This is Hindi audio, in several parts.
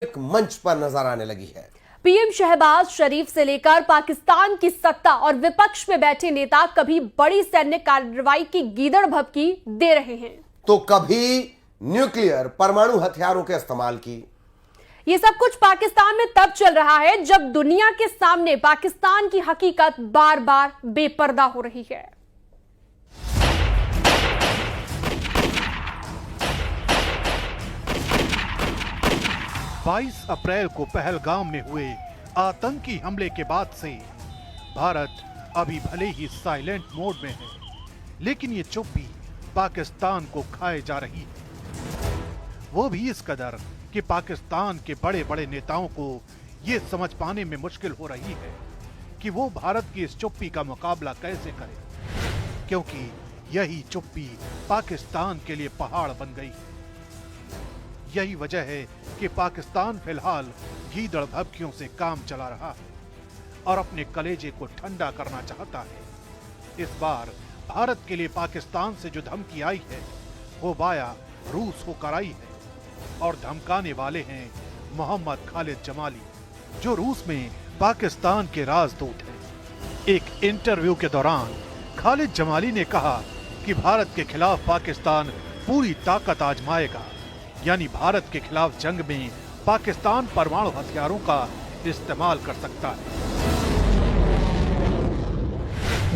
एक मंच पर नजर आने लगी है। पीएम शहबाज शरीफ से लेकर पाकिस्तान की सत्ता और विपक्ष में बैठे नेता कभी बड़ी सैन्य कार्रवाई की गीदड़ भभकी दे रहे हैं तो कभी न्यूक्लियर परमाणु हथियारों के इस्तेमाल की। ये सब कुछ पाकिस्तान में तब चल रहा है जब दुनिया के सामने पाकिस्तान की हकीकत बार बार बेपर्दा हो रही है। बाईस अप्रैल को पहलगाम में हुए आतंकी हमले के बाद से भारत अभी भले ही साइलेंट मोड में है, लेकिन ये चुप्पी पाकिस्तान को खाए जा रही है। वो भी इस कदर कि पाकिस्तान के बड़े बड़े नेताओं को ये समझ पाने में मुश्किल हो रही है कि वो भारत की इस चुप्पी का मुकाबला कैसे करें, क्योंकि यही चुप्पी पाकिस्तान के लिए पहाड़ बन गई है। यही वजह है कि पाकिस्तान फिलहाल गीदड़ भभकियों से काम चला रहा है और अपने कलेजे को ठंडा करना चाहता है। इस बार भारत के लिए पाकिस्तान से जो धमकी आई है वो बाया रूस होकर आई है और धमकाने वाले हैं मोहम्मद खालिद जमाली, जो रूस में पाकिस्तान के राजदूत हैं। एक इंटरव्यू के दौरान खालिद जमाली ने कहा कि भारत के खिलाफ पाकिस्तान पूरी ताकत आजमाएगा, यानी भारत के खिलाफ जंग में पाकिस्तान परमाणु हथियारों का इस्तेमाल कर सकता है।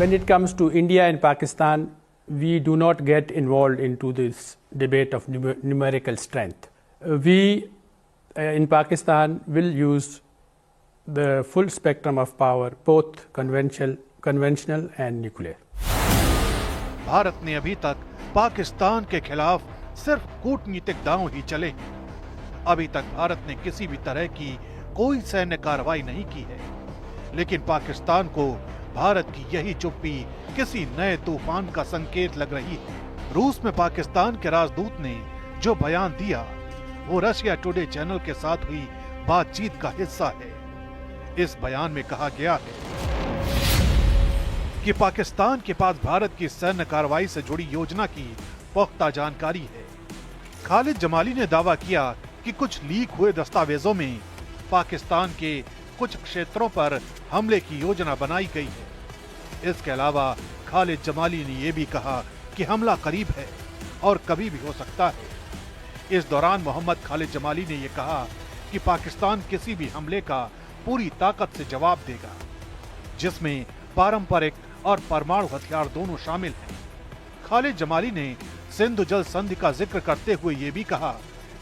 When it comes to India and Pakistan, we do not get involved into this debate of numerical strength. We in Pakistan will use the full spectrum of power, both conventional and nuclear. Bharat ने अभी तक पाकिस्तान के खिलाफ सिर्फ कूटनीतिक दांव ही चले हैं। अभी तक भारत ने किसी भी तरह की कोई सैन्य कार्रवाई नहीं की है, लेकिन पाकिस्तान को भारत की यही चुप्पी किसी नए तूफान का संकेत लग रही है। रूस में पाकिस्तान के राजदूत ने जो बयान दिया वो रशिया टुडे चैनल के साथ हुई बातचीत का हिस्सा है। इस बयान में कहा गया है कि पाकिस्तान के पास भारत की सैन्य कार्रवाई से जुड़ी योजना की पुख्ता जानकारी है। खालिद जमाली ने दावा किया कि कुछ लीक हुए दस्तावेजों में पाकिस्तान के कुछ क्षेत्रों पर हमले की योजना बनाई गई है। इसके अलावा खालिद जमाली ने यह भी कहा कि हमला करीब है और कभी भी हो सकता है। इस दौरान मोहम्मद खालिद जमाली ने यह कहा कि पाकिस्तान किसी भी हमले का पूरी ताकत से जवाब देगा, जिसमें पारंपरिक और परमाणु हथियार दोनों शामिल हैं। खालिद जमाली ने सिंधु जल संधि का जिक्र करते हुए ये भी कहा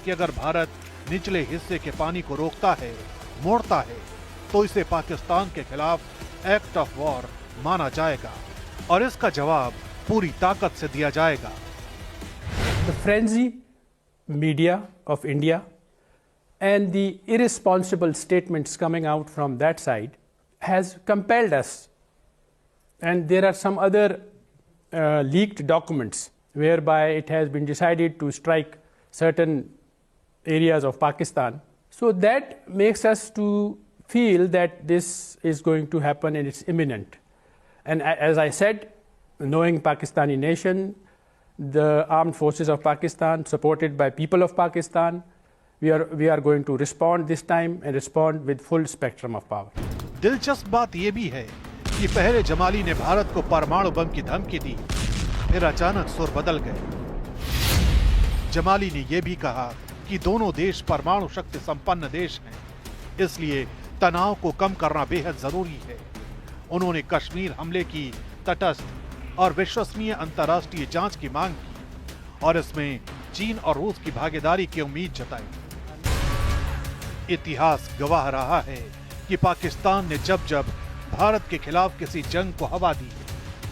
कि अगर भारत निचले हिस्से के पानी को रोकता है, मोड़ता है, तो इसे पाकिस्तान के खिलाफ एक्ट ऑफ वॉर माना जाएगा और इसका जवाब पूरी ताकत से दिया जाएगा। The frenzy media of India and the irresponsible statements coming out from that side has compelled us, and there are some other leaked documents whereby it has been decided to strike certain areas of Pakistan. So that makes us to feel that this is going to happen and it's imminent. And as I said, knowing Pakistani nation, the armed forces of Pakistan, supported by people of Pakistan, we are going to respond this time and respond with full spectrum of power. दिलचस्प बात यह भी है कि पहले जमाली ने भारत को परमाणु बम की धमकी दी, फिर अचानक सुर बदल गए। जमाली ने यह भी कहा कि दोनों देश परमाणु शक्ति संपन्न देश हैं, इसलिए तनाव को कम करना बेहद जरूरी है। उन्होंने कश्मीर हमले की तटस्थ और विश्वसनीय अंतर्राष्ट्रीय जांच की मांग की और इसमें चीन और रूस की भागीदारी की उम्मीद जताई। इतिहास गवाह रहा है कि पाकिस्तान ने जब जब भारत के खिलाफ किसी जंग को हवा दी,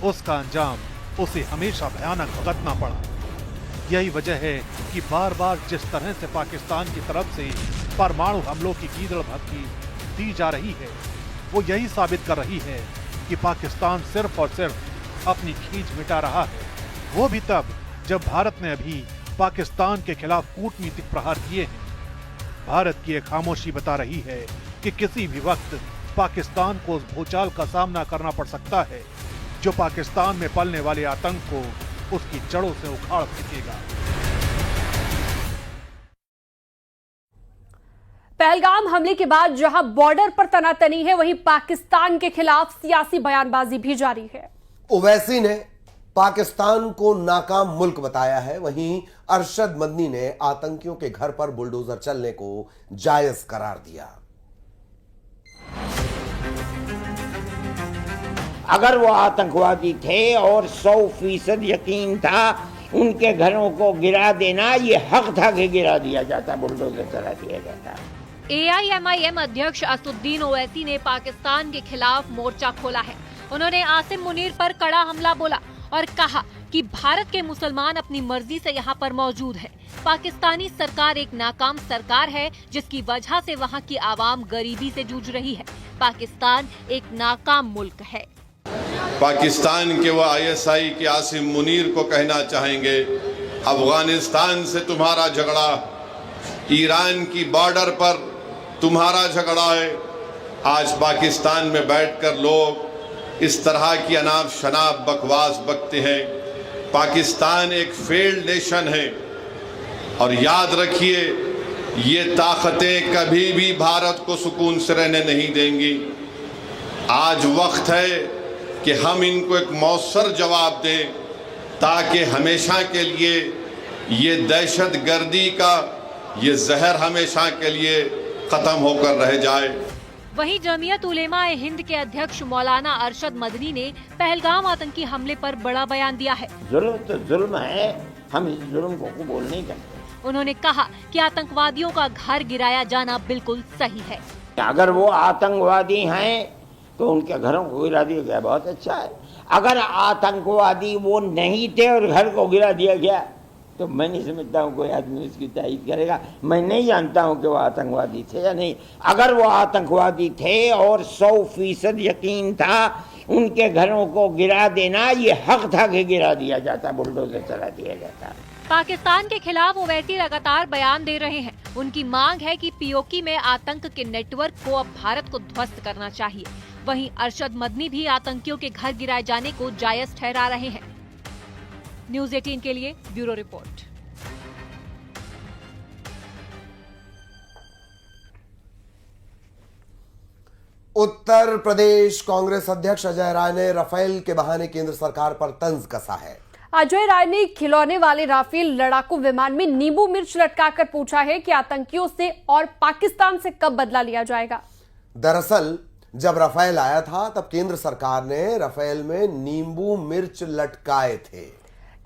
उसका अंजाम उसे हमेशा भयानक भुगतना पड़ा। यही वजह है कि बार बार जिस तरह से पाकिस्तान की तरफ से परमाणु हमलों की गीदड़ भभकी दी जा रही है, वो यही साबित कर रही है कि पाकिस्तान सिर्फ और सिर्फ अपनी खींच मिटा रहा है। वो भी तब जब भारत ने अभी पाकिस्तान के खिलाफ कूटनीतिक प्रहार किए हैं। भारत की एक खामोशी बता रही है कि किसी भी वक्त पाकिस्तान को उस भूचाल का सामना करना पड़ सकता है जो पाकिस्तान में पलने वाले आतंक को उसकी जड़ों से उखाड़ फेंकेगा। पहलगाम हमले के बाद जहां बॉर्डर पर तनातनी है, वहीं पाकिस्तान के खिलाफ सियासी बयानबाजी भी जारी है। ओवैसी ने पाकिस्तान को नाकाम मुल्क बताया है, वहीं अरशद मदनी ने आतंकियों के घर पर बुलडोजर चलने को जायज करार दिया। अगर वो आतंकवादी थे और 100% यकीन था उनके घरों को गिरा देना, ये हक था कि गिरा दिया जाता, बुलडोजर चला दिया जाता। AIMIM अध्यक्ष असदुद्दीन ओवैसी ने पाकिस्तान के खिलाफ मोर्चा खोला है। उन्होंने आसिम मुनीर पर कड़ा हमला बोला और कहा कि भारत के मुसलमान अपनी मर्जी से यहाँ पर मौजूद है। पाकिस्तानी सरकार एक नाकाम सरकार है, जिसकी वजह से वहाँ की आवाम गरीबी से जूझ रही है। पाकिस्तान एक नाकाम मुल्क है। पाकिस्तान के व ISI के आसिम मुनीर को कहना चाहेंगे, अफगानिस्तान से तुम्हारा झगड़ा, ईरान की बॉर्डर पर तुम्हारा झगड़ा है। आज पाकिस्तान में बैठकर लोग इस तरह की अनाप शनाप बकवास बकते हैं। पाकिस्तान एक फेल्ड नेशन है और याद रखिए, ये ताकतें कभी भी भारत को सुकून से रहने नहीं देंगी। आज वक्त है कि हम इनको एक मौसर जवाब दें, ताकि हमेशा के लिए ये दहशतगर्दी का ये जहर हमेशा के लिए खत्म होकर रह जाए। वहीं जमीयत उलेमा ए हिंद के अध्यक्ष मौलाना अरशद मदनी ने पहलगाम आतंकी हमले पर बड़ा बयान दिया है। जुल्म तो जुल्म है, हम इस जुल्म को कबूल नहीं करते। उन्होंने कहा कि आतंकवादियों का घर गिराया जाना बिल्कुल सही है। अगर वो आतंकवादी हैं तो उनके घरों को गिरा दिया गया, बहुत अच्छा है। अगर आतंकवादी वो नहीं थे और घर को गिरा दिया गया, तो मैं नहीं समझता हूँ कोई आदमी उसकी तारीफ करेगा। मैं नहीं जानता हूँ कि वो आतंकवादी थे या नहीं। अगर वो आतंकवादी थे और 100% यकीन था उनके घरों को गिरा देना, ये हक था कि गिरा दिया जाता, बुलडोजर चला दिया जाता। पाकिस्तान के खिलाफ ओवैसी लगातार बयान दे रहे हैं। उनकी मांग है कि POK में आतंक के नेटवर्क को अब भारत को ध्वस्त करना चाहिए। वहीं अरशद मदनी भी आतंकियों के घर गिराए जाने को जायज ठहरा रहे हैं। न्यूज़ 18 के लिए ब्यूरो रिपोर्ट। उत्तर प्रदेश कांग्रेस अध्यक्ष अजय राय ने राफेल के बहाने केंद्र सरकार पर तंज कसा है। अजय राय ने खिलौने वाले राफेल लड़ाकू विमान में नींबू मिर्च लटकाकर पूछा है कि आतंकियों से और पाकिस्तान से कब बदला लिया जाएगा। दरअसल जब राफेल आया था तब केंद्र सरकार ने राफेल में नींबू मिर्च लटकाए थे।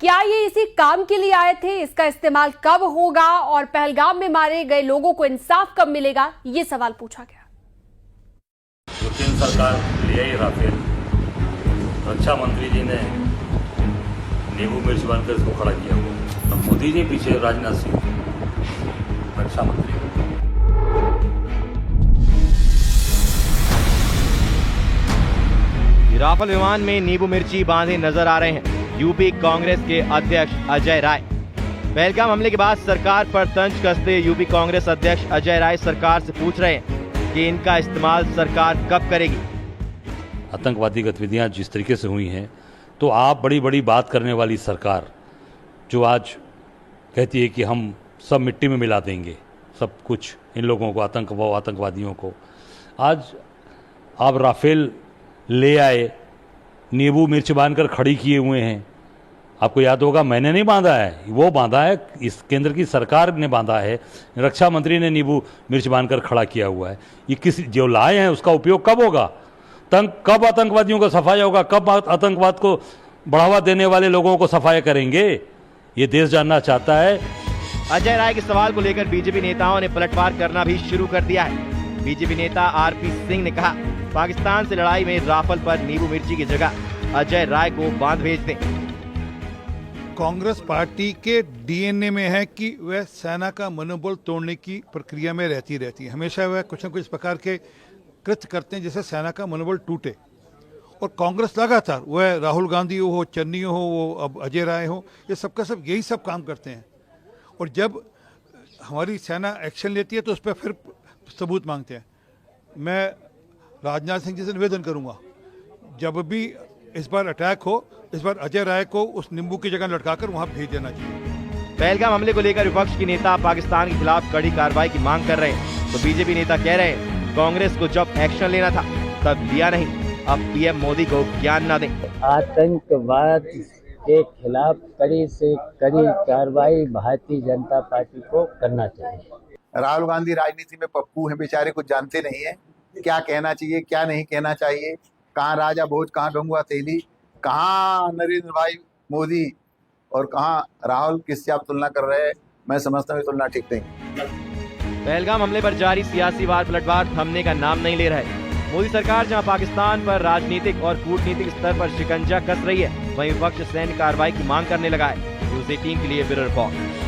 क्या ये इसी काम के लिए आए थे? इसका इस्तेमाल कब होगा और पहलगाम में मारे गए लोगों को इंसाफ कब मिलेगा, ये सवाल पूछा गया। जो केंद्र सरकार ले आई राफेल, रक्षा मंत्री जी ने नींबू मिर्च बनकर इसको खड़ा किया हुआ। अब मोदी जी पीछे, राजनाथ सिंह रक्षा मंत्री। राफेल विमान में नींबू मिर्ची बांधे नजर आ रहे हैं यूपी कांग्रेस के अध्यक्ष अजय राय। पहलगाम हमले के बाद सरकार पर तंज कसते यूपी कांग्रेस अध्यक्ष अजय राय सरकार से पूछ रहे हैं कि इनका इस्तेमाल सरकार कब करेगी। आतंकवादी गतिविधियां जिस तरीके से हुई हैं, तो आप बड़ी बड़ी बात करने वाली सरकार जो आज कहती है कि हम सब मिट्टी में मिला देंगे सब कुछ इन लोगों को, आतंकवादियों को, आज आप राफेल ले आए, नींबू मिर्च बांधकर खड़ी किए हुए हैं। आपको याद होगा, मैंने नहीं बांधा है, वो बांधा है, इस केंद्र की सरकार ने बांधा है। रक्षा मंत्री ने नींबू मिर्च बांधकर खड़ा किया हुआ है। ये किसी जो लाए हैं उसका उपयोग कब होगा? कब आतंकवादियों का सफाया होगा? कब आतंकवाद को बढ़ावा देने वाले लोगों को सफाया करेंगे? ये देश जानना चाहता है। अजय राय के सवाल को लेकर बीजेपी नेताओं ने पलटवार करना भी शुरू कर दिया है। बीजेपी नेता RP सिंह ने कहा, पाकिस्तान से लड़ाई में राफेल पर नींबू मिर्ची की जगह अजय राय को बांध भेज दें। कांग्रेस पार्टी के DNA में है कि वह सेना का मनोबल तोड़ने की प्रक्रिया में रहती है। हमेशा वह कुछ न कुछ इस प्रकार के कृत्य करते हैं जिससे सेना का मनोबल टूटे। और कांग्रेस लगातार, वह राहुल गांधी हो, चन्नी हो, वो अब अजय राय हो, ये सबका सब यही सब काम करते हैं। और जब हमारी सेना एक्शन लेती है तो उस पर फिर सबूत मांगते हैं। मैं राजनाथ सिंह जी से निवेदन करूंगा, जब भी इस बार अटैक हो, इस बार अजय राय को उस नींबू की जगह लटकाकर वहां भेज देना चाहिए। पहलगाम हमले को लेकर विपक्ष के नेता पाकिस्तान के खिलाफ कड़ी कार्रवाई की मांग कर रहे हैं। तो बीजेपी नेता कह रहे हैं कांग्रेस को जब एक्शन लेना था तब लिया नहीं, अब पीएम मोदी को ज्ञान ना दें। आतंकवाद के खिलाफ कड़ी से कड़ी कार्रवाई भारतीय जनता पार्टी को करना चाहिए। राहुल गांधी राजनीति में पप्पू हैं, बेचारे कुछ जानते नहीं है, क्या कहना चाहिए क्या नहीं कहना चाहिए, कहाँ राजा भोज कहाँ गंगवा तेली, कहाँ नरेंद्र भाई मोदी और कहाँ राहुल, किससे आप तुलना कर रहे हैं? मैं समझता हूँ तुलना ठीक नहीं। पहलगाम हमले पर जारी सियासी वार पलटवार थमने का नाम नहीं ले रहा है। मोदी सरकार जहां पाकिस्तान पर राजनीतिक और कूटनीतिक स्तर पर शिकंजा कस रही है, वहीं विपक्ष सैन्य कार्रवाई की मांग करने लगा है। न्यूज़ 18 के लिए ब्यूरो रिपोर्ट।